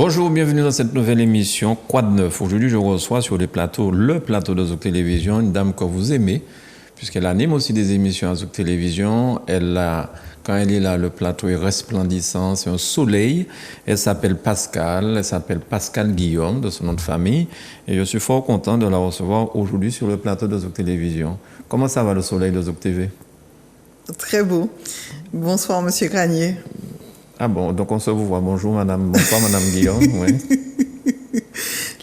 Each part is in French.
Bonjour, bienvenue dans cette nouvelle émission Quoi de neuf. Aujourd'hui, je reçois sur le plateau de Zouk Télévision, une dame que vous aimez, puisqu'elle anime aussi des émissions à Zouk Télévision. Quand elle est là, le plateau est resplendissant, c'est un soleil. Elle s'appelle Pascal Guillaume, de son nom de famille. Et je suis fort content de la recevoir aujourd'hui sur le plateau de Zouk Télévision. Comment ça va le soleil de Zouk TV? Très beau. Bonsoir, Monsieur Granier. Ah bon, donc on se voit. Bonjour, madame. Bonsoir, madame Guillaume. Oui.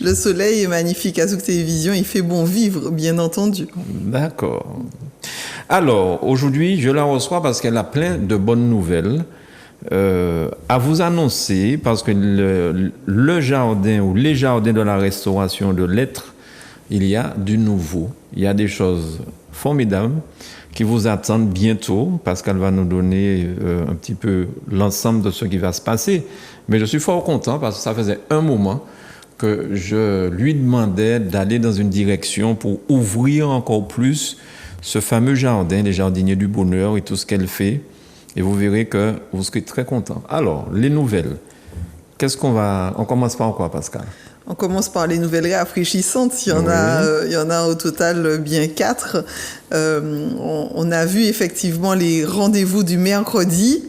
Le soleil est magnifique à Zouk Télévision. Il fait bon vivre, bien entendu. D'accord. Alors, aujourd'hui, je la reçois parce qu'elle a plein de bonnes nouvelles à vous annoncer, parce que le jardin ou les jardins de la restauration de l'être, il y a du nouveau. Il y a des choses formidables qui vous attendent bientôt, parce qu'elle va nous donner un petit peu l'ensemble de ce qui va se passer. Mais je suis fort content parce que ça faisait un moment que je lui demandais d'aller dans une direction pour ouvrir encore plus ce fameux jardin, les jardiniers du bonheur et tout ce qu'elle fait. Et vous verrez que vous serez très content. Alors, les nouvelles. On commence par quoi, Pascal? On commence par les nouvelles rafraîchissantes. Il y en a au total bien 4. On a vu effectivement les rendez-vous du mercredi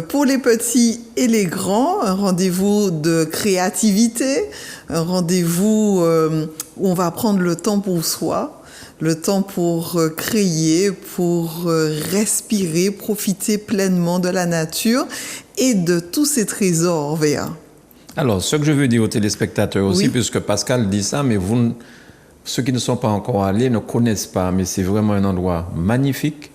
pour les petits et les grands. Un rendez-vous de créativité, un rendez-vous où on va prendre le temps pour soi, le temps pour créer, pour respirer, profiter pleinement de la nature et de tous ces trésors verts. Alors, ce que je veux dire aux téléspectateurs aussi, puisque Pascal dit ça, mais ceux qui ne sont pas encore allés ne connaissent pas, mais c'est vraiment un endroit magnifique.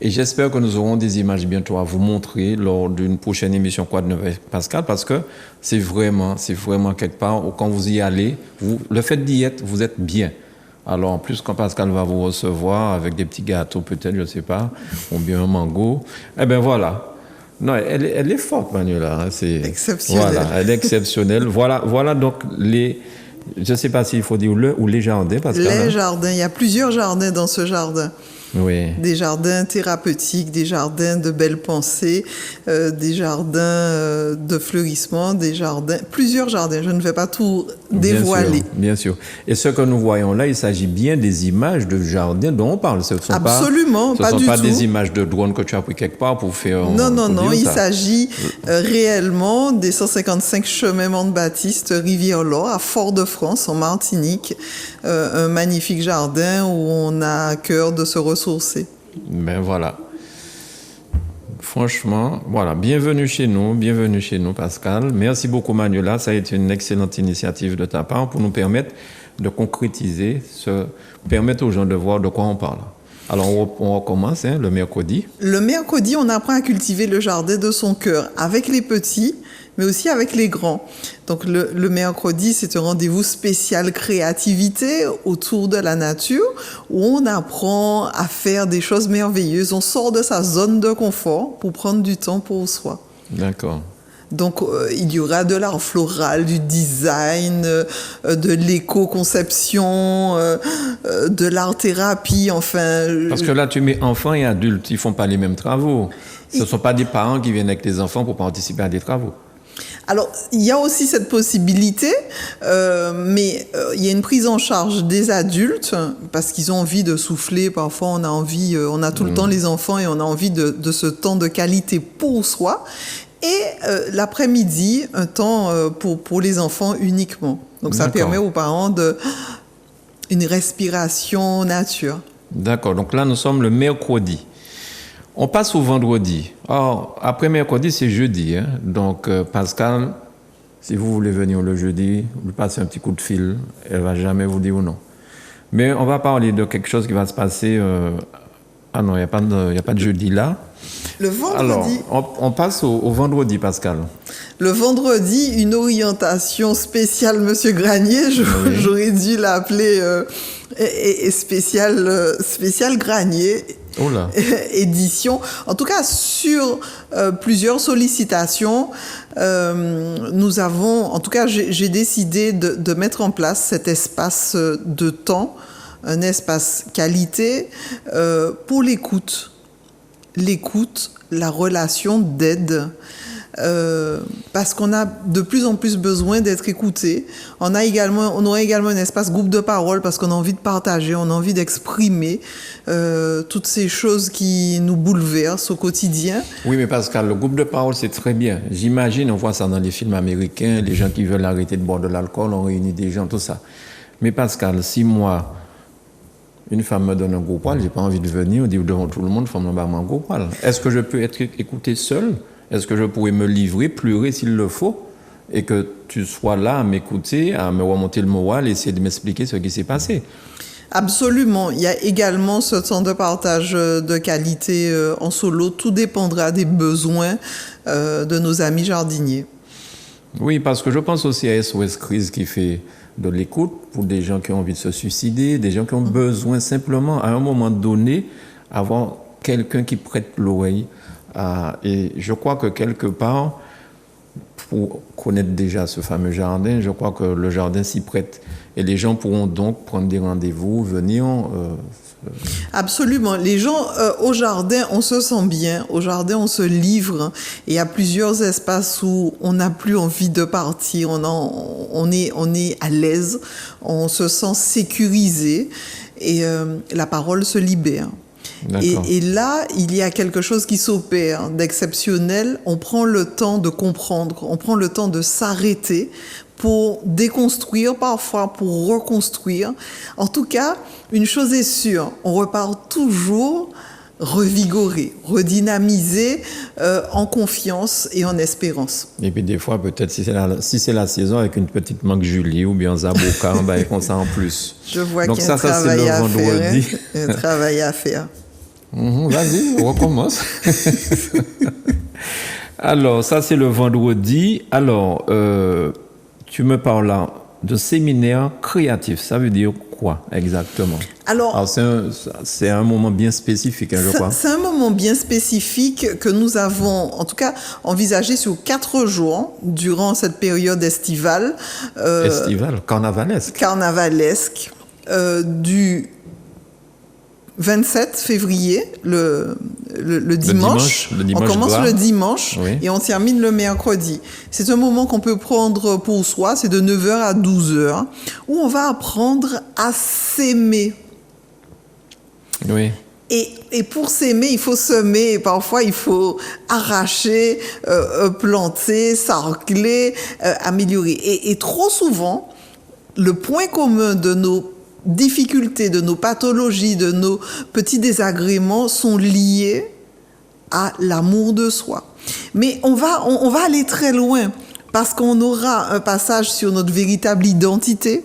Et j'espère que nous aurons des images bientôt à vous montrer lors d'une prochaine émission Quoi de neuf avec Pascal, parce que c'est vraiment quelque part où quand vous y allez, le fait d'y être, vous êtes bien. Alors, en plus, quand Pascal va vous recevoir avec des petits gâteaux, peut-être, je ne sais pas, ou bien un mango, eh bien voilà. Non, elle est forte, Manuela. C'est exceptionnelle. Voilà, elle est exceptionnelle. Voilà donc je ne sais pas s'il faut dire les jardins, Pascal. Les jardins, il y a plusieurs jardins dans ce jardin. Oui. Des jardins thérapeutiques, des jardins de belles pensées, des jardins de fleurissement, plusieurs jardins. Je ne vais pas tout dévoiler. Bien sûr. Et ce que nous voyons là, il s'agit bien des images de jardins dont on parle. Absolument, pas du tout. Ce ne sont pas des images de drone que tu as pris quelque part pour faire... Non. Il s'agit réellement des 155 chemins Mont-Baptiste, Rivière-Laure, à Fort-de-France, en Martinique. Un magnifique jardin où on a à cœur de se ressourcer. Ben voilà. Franchement, voilà. Bienvenue chez nous, Pascal. Merci beaucoup, Manuela. Ça a été une excellente initiative de ta part pour nous permettre de concrétiser, permettre aux gens de voir de quoi on parle. Alors, on recommence le mercredi. Le mercredi, on apprend à cultiver le jardin de son cœur avec les petits, mais aussi avec les grands. Donc, le mercredi, c'est un rendez-vous spécial créativité autour de la nature où on apprend à faire des choses merveilleuses. On sort de sa zone de confort pour prendre du temps pour soi. D'accord. Donc, il y aura de l'art floral, du design, de l'éco-conception, de l'art-thérapie, enfin... Parce que là, tu mets enfants et adultes, ils ne font pas les mêmes travaux. Ce ne sont pas des parents qui viennent avec les enfants pour participer à des travaux. Alors, il y a aussi cette possibilité, mais il y a une prise en charge des adultes parce qu'ils ont envie de souffler. Parfois, on a tout le temps les enfants et on a envie de ce temps de qualité pour soi. Et l'après-midi, un temps pour les enfants uniquement. Donc, ça permet aux parents une respiration nature. D'accord. Donc là, nous sommes le mercredi. On passe au vendredi. Or, après mercredi, c'est jeudi. Donc, Pascal, si vous voulez venir le jeudi, lui passez un petit coup de fil. Elle ne va jamais vous dire non. Mais on va parler de quelque chose qui va se passer... Ah non, il n'y a pas de jeudi là. Le vendredi. Alors, on passe au vendredi, Pascal. Le vendredi, une orientation spéciale, Monsieur Granier. J'aurais dû l'appeler spécial Granier. Oh là. Édition. En tout cas, sur plusieurs sollicitations, j'ai décidé de mettre en place cet espace de temps, un espace qualité pour l'écoute, la relation d'aide, parce qu'on a de plus en plus besoin d'être écouté. On aura également un espace groupe de parole parce qu'on a envie de partager, on a envie d'exprimer toutes ces choses qui nous bouleversent au quotidien. Oui, mais Pascal, le groupe de parole, c'est très bien. J'imagine, on voit ça dans les films américains, les gens qui veulent arrêter de boire de l'alcool, on réunit des gens, tout ça. Mais Pascal, si moi, une femme me donne un gros poil, j'ai pas envie de venir, on dit devant tout le monde, femme me donne un gros poil. Est-ce que je peux être écouté seul? Est-ce que je pourrais me livrer, pleurer s'il le faut, et que tu sois là à m'écouter, à me remonter le moral, et essayer de m'expliquer ce qui s'est passé? Absolument. Il y a également ce temps de partage de qualité en solo. Tout dépendra des besoins de nos amis jardiniers. Oui, parce que je pense aussi à SOS Crise qui fait de l'écoute pour des gens qui ont envie de se suicider, des gens qui ont besoin simplement, à un moment donné, avoir quelqu'un qui prête l'oreille. Et je crois que quelque part, pour connaître déjà ce fameux jardin, je crois que le jardin s'y prête. Et les gens pourront donc prendre des rendez-vous, venir. Absolument. Les gens au jardin, on se sent bien. Au jardin, on se livre. Et il y a plusieurs espaces où on n'a plus envie de partir. On est à l'aise. On se sent sécurisé. Et la parole se libère. Et là, il y a quelque chose qui s'opère d'exceptionnel. On prend le temps de comprendre. On prend le temps de s'arrêter pour déconstruire, parfois pour reconstruire. En tout cas, une chose est sûre, on repart toujours revigoré, redynamisé, en confiance et en espérance. Et puis des fois, peut-être, si c'est la saison, avec une petite mangue Julie ou bien Zaboka, ils font ça en plus. Je vois qu'il y a un travail à faire. Un travail à faire. Vas-y, on recommence. Alors, ça, c'est le vendredi. Alors, tu me parles là de séminaire créatif. Ça veut dire quoi exactement? Alors c'est un moment bien spécifique, je crois. C'est un moment bien spécifique que nous avons, en tout cas, envisagé sur 4 jours durant cette période estivale. Estivale, carnavalesque. Carnavalesque, du 27 février, le dimanche. On commence le dimanche, oui, et on termine le mercredi. C'est un moment qu'on peut prendre pour soi, c'est de 9h à 12h, où on va apprendre à s'aimer. Oui. Et pour s'aimer, il faut semer. Parfois, il faut arracher, planter, sarcler, améliorer. Et trop souvent, le point commun de nos difficultés, de nos pathologies, de nos petits désagréments sont liés à l'amour de soi. Mais on va aller très loin parce qu'on aura un passage sur notre véritable identité.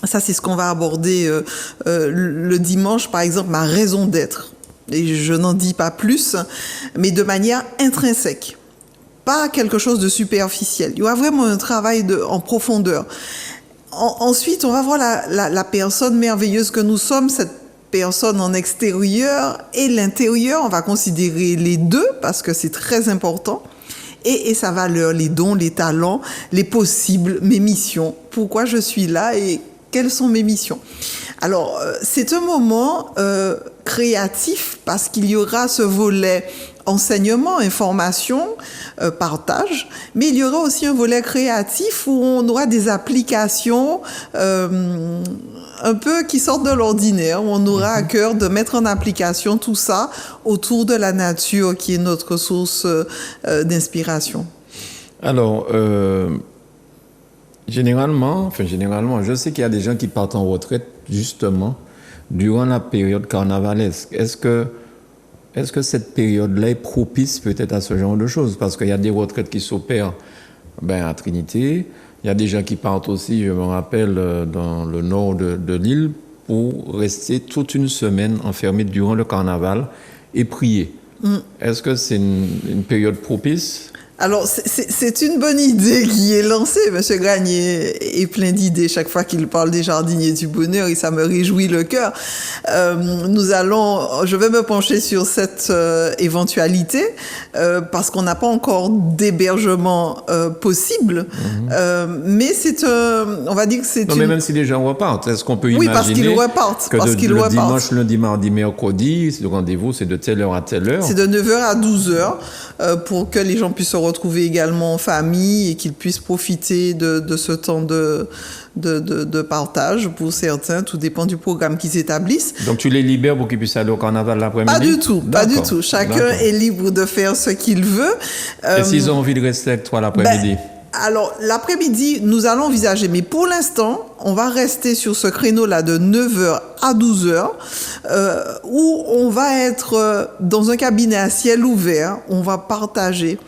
Ça, c'est ce qu'on va aborder le dimanche, par exemple, ma raison d'être. Et je n'en dis pas plus, mais de manière intrinsèque. Pas quelque chose de superficiel. Il y aura vraiment un travail en profondeur. Ensuite, on va voir la personne merveilleuse que nous sommes, cette personne en extérieur et l'intérieur. On va considérer les deux parce que c'est très important. Et sa valeur, les dons, les talents, les possibles, mes missions. Pourquoi je suis là et quelles sont mes missions? Alors, c'est un moment créatif parce qu'il y aura ce volet enseignement, information, partage, mais il y aura aussi un volet créatif où on aura des applications un peu qui sortent de l'ordinaire, où on aura à cœur de mettre en application tout ça autour de la nature qui est notre source d'inspiration. Alors, généralement, je sais qu'il y a des gens qui partent en retraite justement durant la période carnavalesque. Est-ce que cette période-là est propice peut-être à ce genre de choses? Parce qu'il y a des retraites qui s'opèrent à Trinité. Il y a des gens qui partent aussi, je me rappelle, dans le nord de l'île pour rester toute une semaine enfermés durant le carnaval et prier. Est-ce que c'est une période propice? Alors, c'est une bonne idée qui est lancée. Monsieur Granier est plein d'idées chaque fois qu'il parle des jardiniers du bonheur et ça me réjouit le cœur. Je vais me pencher sur cette éventualité parce qu'on n'a pas encore d'hébergement possible. Mais on va dire que c'est mais même si les gens repartent, est-ce qu'on peut imaginer parce qu'ils repartent, le dimanche, lundi, mardi, mercredi, le rendez-vous, c'est de telle heure à telle heure? C'est de 9h à 12h pour que les gens puissent se retrouver également en famille et qu'ils puissent profiter de ce temps de partage. Pour certains, tout dépend du programme qu'ils établissent. Donc tu les libères pour qu'ils puissent aller au carnaval l'après-midi? Pas du tout, pas du tout. Chacun est libre de faire ce qu'il veut. Et s'ils ont envie de rester avec toi l'après-midi? Alors, l'après-midi, nous allons envisager, mais pour l'instant, on va rester sur ce créneau-là de 9h à 12h, où on va être dans un cabinet à ciel ouvert, on va partager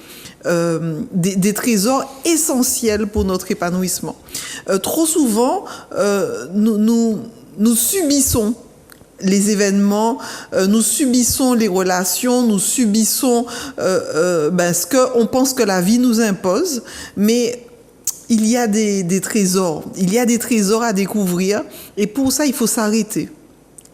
des trésors essentiels pour notre épanouissement. Trop souvent, nous subissons les événements, nous subissons les relations, nous subissons ce qu'on pense que la vie nous impose, mais il y a des trésors, il y a des trésors à découvrir, et pour ça, il faut s'arrêter.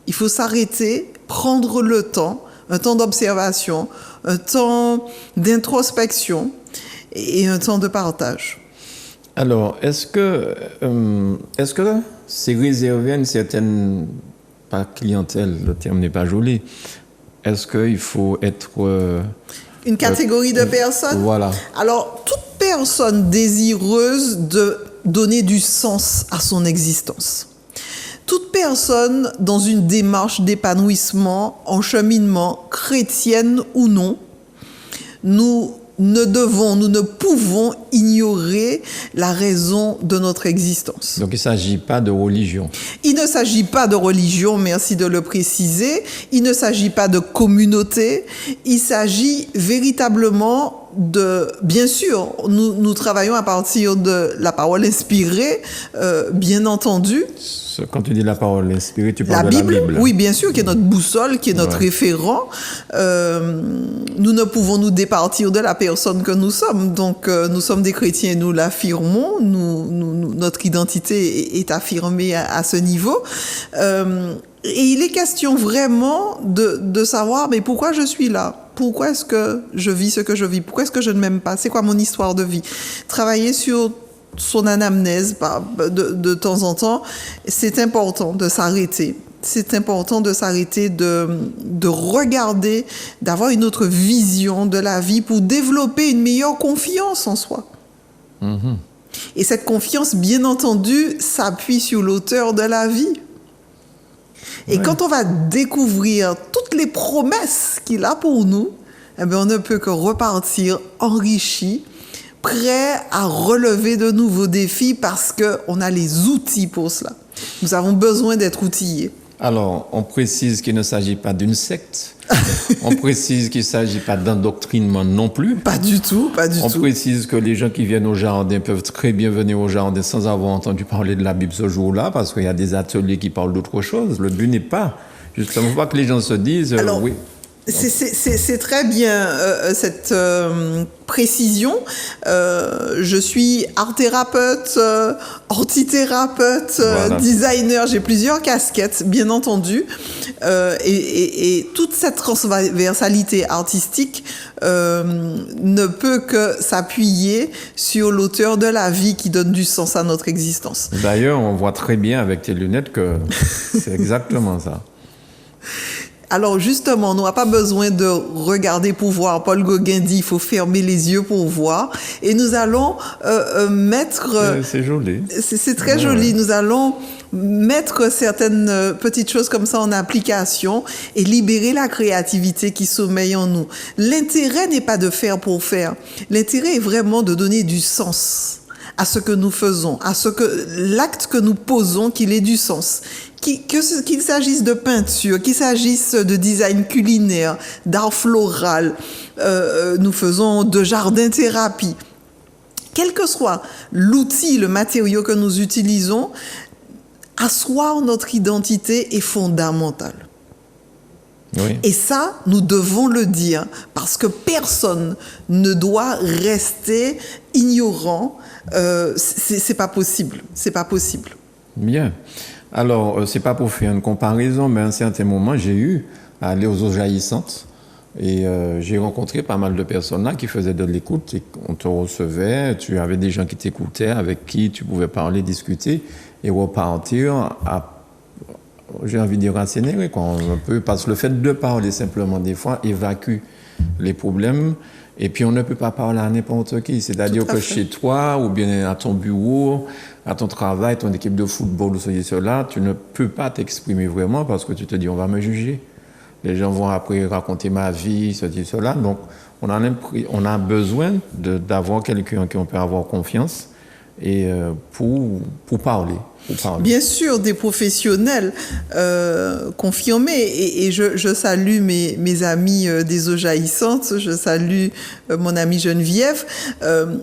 Il faut s'arrêter, prendre le temps, un temps d'observation, un temps d'introspection et un temps de partage. Alors, est-ce que c'est réservé à une certaine... pas clientèle, le terme n'est pas joli. Est-ce qu'il faut être... une catégorie de personnes? Voilà. Alors, toute personne désireuse de donner du sens à son existence. Toute personne dans une démarche d'épanouissement, en cheminement, chrétienne ou non, nous ne pouvons ignorer la raison de notre existence. Donc il ne s'agit pas de religion. Il ne s'agit pas de religion, merci de le préciser. Il ne s'agit pas de communauté. Il s'agit véritablement bien sûr, nous travaillons à partir de la parole inspirée, bien entendu. Quand tu dis la parole inspirée, tu parles de la Bible. Oui, bien sûr, qui est notre boussole, qui est notre référent. Nous ne pouvons nous départir de la personne que nous sommes. Donc, nous sommes des chrétiens, nous l'affirmons. Notre identité est affirmée à ce niveau. Et il est question vraiment de savoir, mais pourquoi je suis là? Pourquoi est-ce que je vis ce que je vis? Pourquoi est-ce que je ne m'aime pas? C'est quoi mon histoire de vie? Travailler sur son anamnèse de temps en temps, c'est important de s'arrêter. C'est important de s'arrêter, de regarder, d'avoir une autre vision de la vie pour développer une meilleure confiance en soi. Mm-hmm. Et cette confiance, bien entendu, s'appuie sur l'auteur de la vie. Et quand on va découvrir toutes les promesses qu'il a pour nous, eh bien, on ne peut que repartir enrichi, prêt à relever de nouveaux défis parce qu'on a les outils pour cela. Nous avons besoin d'être outillés. Alors, on précise qu'il ne s'agit pas d'une secte. On précise qu'il ne s'agit pas d'endoctrinement non plus. Pas du tout, pas du tout. On précise que les gens qui viennent au jardin peuvent très bien venir au jardin sans avoir entendu parler de la Bible ce jour-là, parce qu'il y a des ateliers qui parlent d'autre chose. Le but n'est pas, justement, pas que les gens se disent... Alors, oui. C'est très bien cette précision. Je suis art-thérapeute, orthithérapeute, voilà. Designer, j'ai plusieurs casquettes, bien entendu. Et toute cette transversalité artistique ne peut que s'appuyer sur l'auteur de la vie qui donne du sens à notre existence. D'ailleurs, on voit très bien avec tes lunettes que c'est exactement ça. Alors justement, on n'aura pas besoin de regarder pour voir. Paul Gauguin dit il faut fermer les yeux pour voir. Et nous allons mettre... c'est joli. C'est très joli. Ouais. Nous allons mettre certaines petites choses comme ça en application et libérer la créativité qui sommeille en nous. L'intérêt n'est pas de faire pour faire. L'intérêt est vraiment de donner du sens à ce que nous faisons, à ce que l'acte que nous posons, qu'il ait du sens. Qu'il s'agisse de peinture, qu'il s'agisse de design culinaire, d'art floral, nous faisons de jardin-thérapie. Quel que soit l'outil, le matériau que nous utilisons, asseoir notre identité est fondamental. Oui. Et ça, nous devons le dire, parce que personne ne doit rester ignorant. C'est pas possible. C'est pas possible. Bien. Alors, c'est pas pour faire une comparaison, mais à un certain moment, j'ai eu à aller aux eaux jaillissantes et j'ai rencontré pas mal de personnes là qui faisaient de l'écoute et on te recevait, tu avais des gens qui t'écoutaient, avec qui tu pouvais parler, discuter et repartir j'ai envie de dire incinéré, quoi, un peu, parce que le fait de parler simplement des fois évacue les problèmes. Et puis, on ne peut pas parler à n'importe qui. C'est-à-dire que chez toi, ou bien à ton bureau, à ton travail, ton équipe de football ou cela, tu ne peux pas t'exprimer vraiment parce que tu te dis, on va me juger. Les gens vont après raconter ma vie, cela. Donc, on a besoin d'avoir quelqu'un qui on peut avoir confiance et pour parler. Bien sûr, des professionnels confirmés. Et je salue mes amis des eaux jaillissantes, je salue mon amie Geneviève.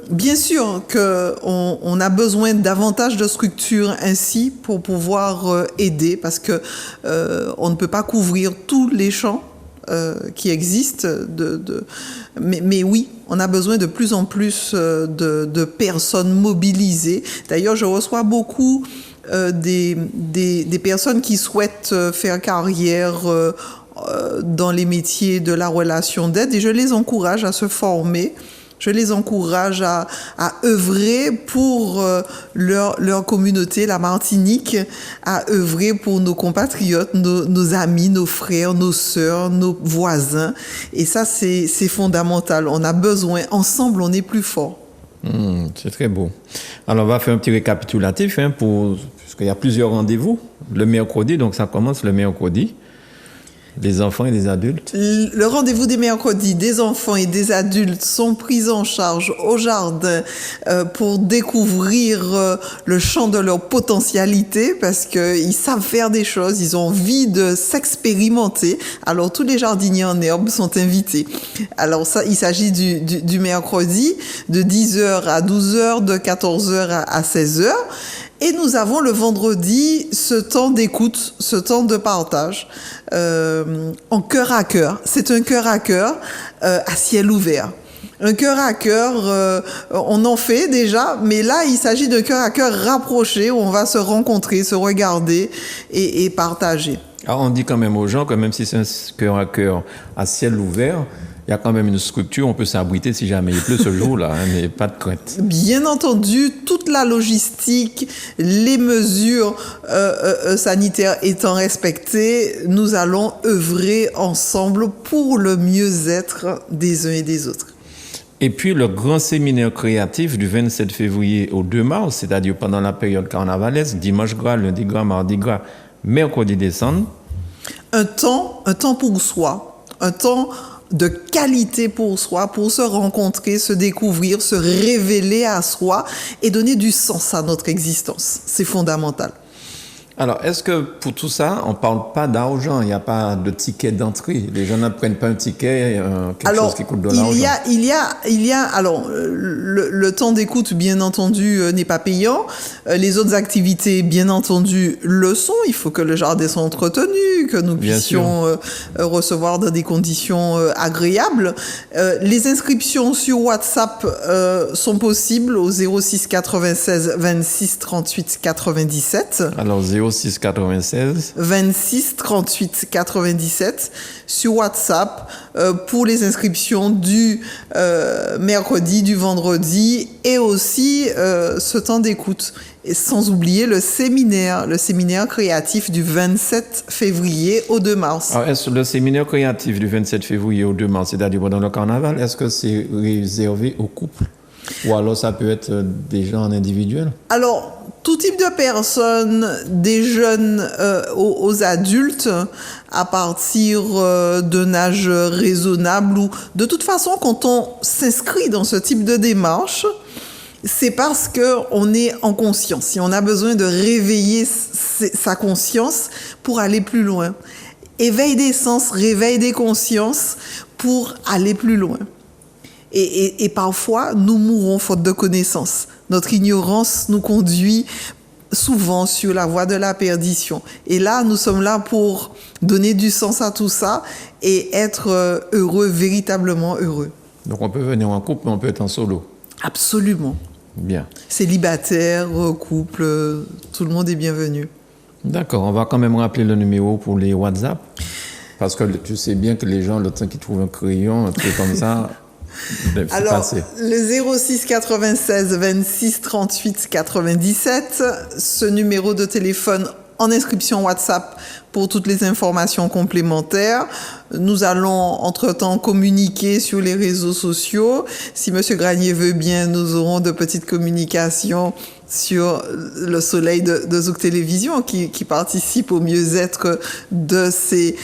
Bien sûr qu'on a besoin davantage de structures ainsi pour pouvoir aider, parce que on ne peut pas couvrir tous les champs qui existent. Mais oui, on a besoin de plus en plus de personnes mobilisées. D'ailleurs, je reçois beaucoup des personnes qui souhaitent faire carrière dans les métiers de la relation d'aide, et je les encourage à se former. Je les encourage à œuvrer pour leur communauté, la Martinique, à œuvrer pour nos compatriotes, nos amis, nos frères, nos sœurs, nos voisins. Et ça, c'est fondamental. On a besoin, ensemble, on est plus fort. C'est très beau. Alors, on va faire un petit récapitulatif, puisqu'il y a plusieurs rendez-vous. Le mercredi, donc ça commence le mercredi. Des enfants et des adultes. Le rendez-vous des mercredis des enfants et des adultes sont pris en charge au jardin pour découvrir le champ de leur potentialité, parce qu'ils savent faire des choses, ils ont envie de s'expérimenter. Alors tous les jardiniers en herbe sont invités. Alors ça, il s'agit du mercredi de 10h à 12h, de 14h à 16h. Et nous avons le vendredi ce temps d'écoute, ce temps de partage en cœur à cœur. C'est un cœur à cœur à ciel ouvert. Un cœur à cœur, on en fait déjà, mais là, il s'agit d'un cœur à cœur rapproché où on va se rencontrer, se regarder et partager. Alors, on dit quand même aux gens que même si c'est un cœur à ciel ouvert, il y a quand même une structure, on peut s'abriter si jamais il pleut ce jour-là, mais pas de crainte. Bien entendu, toute la logistique, les mesures sanitaires étant respectées, nous allons œuvrer ensemble pour le mieux-être des uns et des autres. Et puis le grand séminaire créatif du 27 février au 2 mars, c'est-à-dire pendant la période carnavaleske, dimanche gras, lundi gras, mardi gras, mercredi décembre. Un temps pour soi, un temps de qualité pour soi, pour se rencontrer, se découvrir, se révéler à soi et donner du sens à notre existence. C'est fondamental. Alors, est-ce que pour tout ça, on ne parle pas d'argent? Il n'y a pas de ticket d'entrée? Les gens ne prennent pas un ticket, chose qui coûte de l'argent? Il y a, alors, le temps d'écoute, bien entendu, n'est pas payant. Les autres activités, bien entendu, le sont. Il faut que le jardin soit entretenu, que nous puissions recevoir dans des conditions agréables. Les inscriptions sur WhatsApp sont possibles au 06 96 26 38 97. Alors, 06 96 26 38 97 sur WhatsApp pour les inscriptions du mercredi, du vendredi, et aussi ce temps d'écoute. Et sans oublier le séminaire créatif du 27 février au 2 mars. Alors, est-ce le séminaire créatif du 27 février au 2 mars, c'est-à-dire pendant le carnaval, est-ce que c'est réservé aux couples? Ou alors ça peut être des gens en individuel? Alors, tout type de personnes, des jeunes aux adultes, à partir d'un âge raisonnable, ou de toute façon, quand on s'inscrit dans ce type de démarche, c'est parce qu'on est en conscience. Et on a besoin de réveiller sa conscience pour aller plus loin. Éveil des sens, réveil des consciences pour aller plus loin. Et parfois, nous mourons faute de connaissances. Notre ignorance nous conduit souvent sur la voie de la perdition. Et là, nous sommes là pour donner du sens à tout ça et être heureux, véritablement heureux. Donc on peut venir en couple, mais on peut être en solo. Absolument. Bien. Célibataire, couple, tout le monde est bienvenu. D'accord, on va quand même rappeler le numéro pour les WhatsApp. Parce que tu sais bien que les gens, le temps qu'ils trouvent un crayon, un truc comme ça... Alors, passé. Le 06 96 26 38 97, ce numéro de téléphone en inscription WhatsApp pour toutes les informations complémentaires. Nous allons entre-temps communiquer sur les réseaux sociaux. Si Monsieur Granier veut bien, nous aurons de petites communications sur le soleil de Zouk Télévision qui participe au mieux-être de ses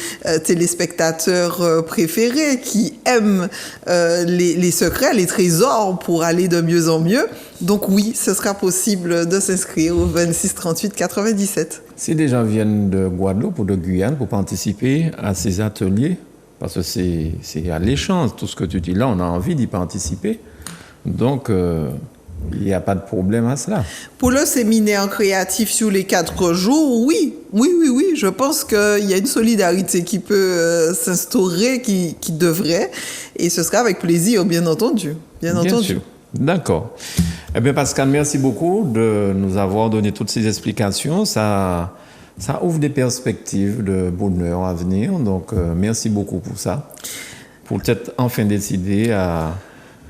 téléspectateurs préférés, qui aiment les secrets, les trésors pour aller de mieux en mieux. Donc oui, ce sera possible de s'inscrire au 26 38 97. Si des gens viennent de Guadeloupe ou de Guyane pour participer à ces ateliers, parce que c'est alléchant, tout ce que tu dis là, on a envie d'y participer. Donc, il n'y a pas de problème à cela. Pour le séminaire créatif sur les 4 jours, oui. Je pense qu'il y a une solidarité qui peut s'instaurer, qui devrait. Et ce sera avec plaisir, bien entendu. Bien entendu. Sûr. D'accord. Eh bien, Pascal, merci beaucoup de nous avoir donné toutes ces explications. Ça ouvre des perspectives de bonheur à venir. Donc, merci beaucoup pour ça. Pour peut-être enfin décider à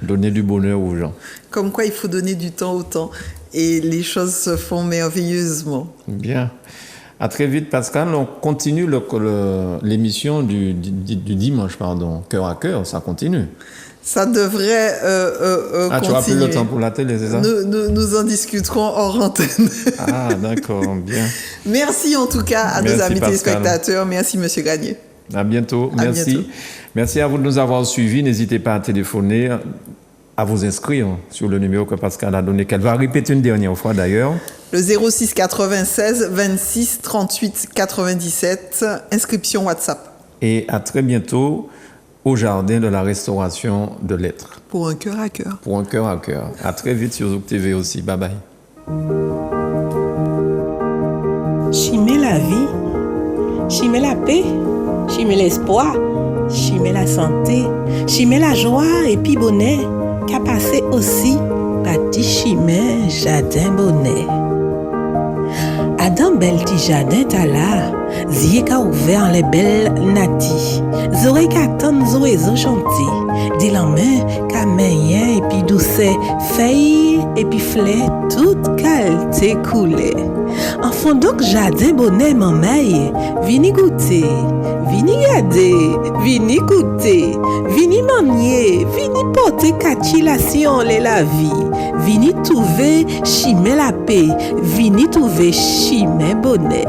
donner du bonheur aux gens. Comme quoi, il faut donner du temps au temps. Et les choses se font merveilleusement. Bien. À très vite, Pascal. On continue l'émission du dimanche, Cœur à cœur, ça continue. Ça devrait continuer. Tu n'auras plus le temps pour la télé, c'est ça? Nous en discuterons hors antenne. Ah, d'accord, bien. Merci en tout cas à nos amis téléspectateurs. Merci, Monsieur Granier. À bientôt. Merci. Bientôt. Merci à vous de nous avoir suivis. N'hésitez pas à téléphoner, à vous inscrire sur le numéro que Pascal a donné, qu'elle va répéter une dernière fois d'ailleurs. Le 06 96 26 38 97, inscription WhatsApp. Et à très bientôt au Jardin de la Restauration de l'Être. Pour un cœur à cœur. Pour un cœur à cœur. À très vite sur Zouk TV aussi. Bye bye. Chimer la vie, chimer la paix, chimer l'espoir, chimer la santé, chimer la joie et puis bonnet, qu'a passé aussi bâti chimer jardin bonnet. Adam bel ti jardin ta là, zie ka ouvert les belles nati, zore ka ton zoezo chanti, di la main ka menyen et puis douce, feuille et puis fleur, toute qualité coulée. Enfant donc jardin bonnet maman, vini goûter, vini garder, vini goûter, vini manier, vini porter catilation la vie, vini trouver chimer la paix, vini trouver chimer bonnet.